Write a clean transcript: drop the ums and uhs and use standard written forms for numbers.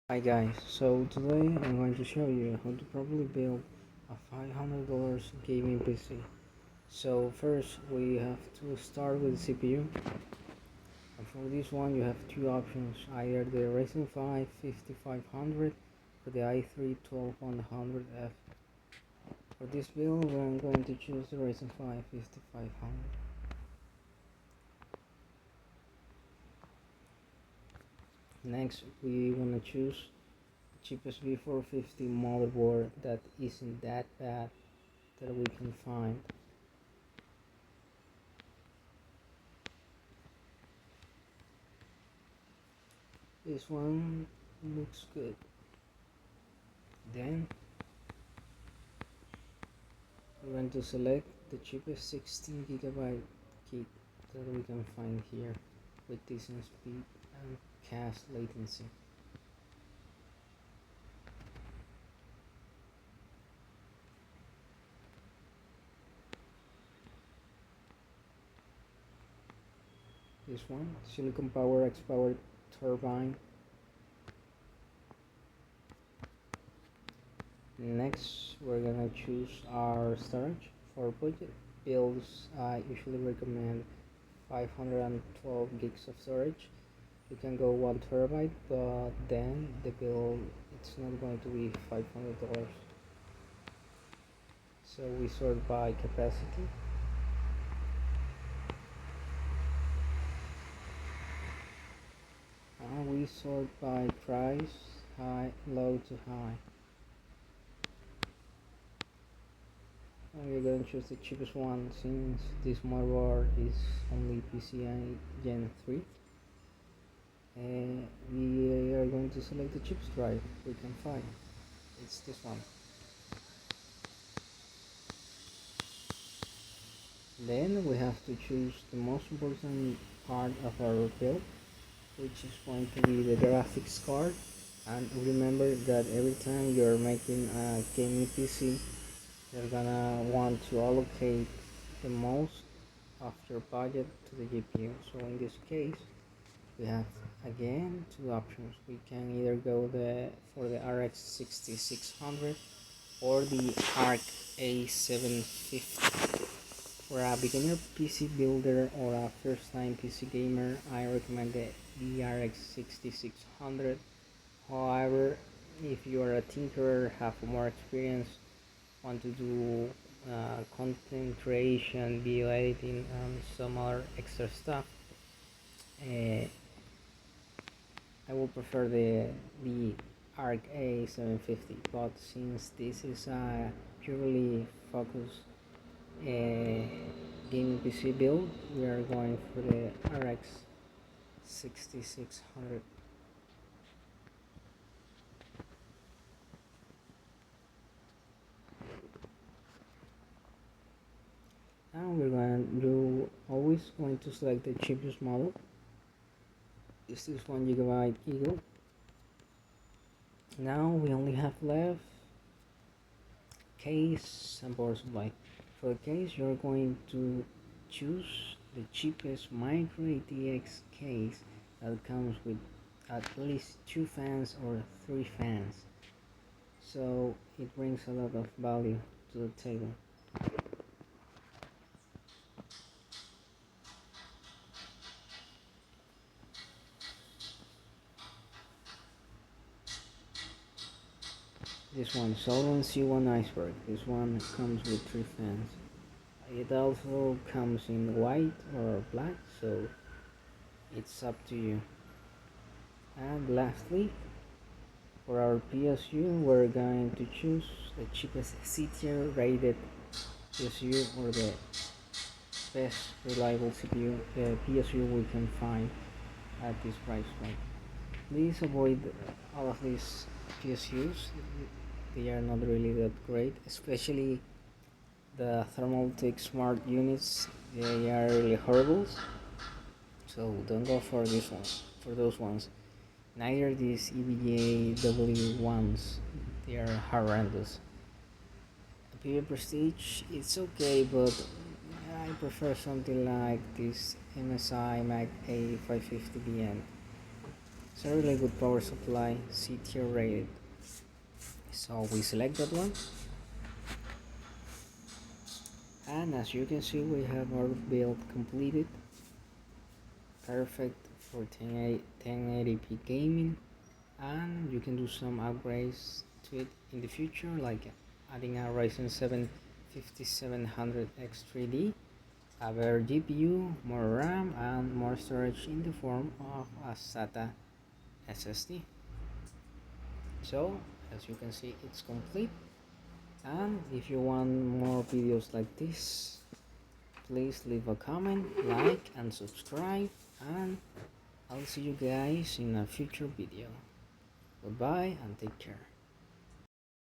Hi guys, so today I'm going to show you how to properly build a $500 gaming PC. So first we have to start with the CPU, and for this one you have two options, either the Ryzen 5 5500 or the i3 12100F. For this build I'm going to choose the Ryzen 5 5500. Next we want to choose cheapest V450 motherboard that isn't that bad that we can find. This one looks good. Then we're going to select the cheapest 16 GB kit that we can find here with decent speed and cache latency. This one, Silicon Power X Power Turbine. Next we're gonna choose our storage. For budget builds I usually recommend 512 gigs of storage. You can go 1 TB, but then the bill it's not going to be $500. So we sort by capacity. We sort by price, low to high. And we're going to choose the cheapest one since this motherboard is only PCI Gen 3. We are going to select the cheapest drive we can find. It's this one. Then we have to choose the most important part of our build, which is going to be the graphics card. And remember that every time you're making a gaming PC, you're gonna want to allocate the most of your budget to the GPU. So in this case we have again two options. We can either go for the RX 6600 or the ARC A750. For a beginner PC builder or a first time PC gamer, I recommend the RX 6600. However, if you are a tinkerer, have more experience, want to do content creation, video editing, and some other extra stuff, I will prefer the ARC A750. But since this is a purely focused gaming PC build, we are going for the RX 6600. Now you're always going to select the cheapest model. This is 1 GB Eagle. Now we only have left case and power supply. For the case, you're going to choose the cheapest micro ATX case that comes with at least 2 fans or 3 fans, so it brings a lot of value to the table. This one, Solon C1 Iceberg. This one comes with 3 fans. It also comes in white or black, so it's up to you. And lastly, for our PSU, we're going to choose the cheapest C-tier rated PSU or the best reliable CPU PSU we can find at this price point. Please avoid all of these PSUs. They are not really that great, especially the Thermaltake smart units. They are really horrible, so don't go for this one, for those ones. Neither these EVGA W1s, they are horrendous. PV Prestige, it's okay, but I prefer something like this MSI Mag A550BN. It's a really good power supply, C tier rated. So we select that one, and as you can see we have our build completed. Perfect for 1080p gaming, and you can do some upgrades to it in the future, like adding a Ryzen 7 5700X3D, a better GPU, more RAM, and more storage in the form of a SATA SSD. So as you can see, it's complete. And if you want more videos like this, please leave a comment, like and subscribe, and I'll see you guys in a future video. Goodbye and take care.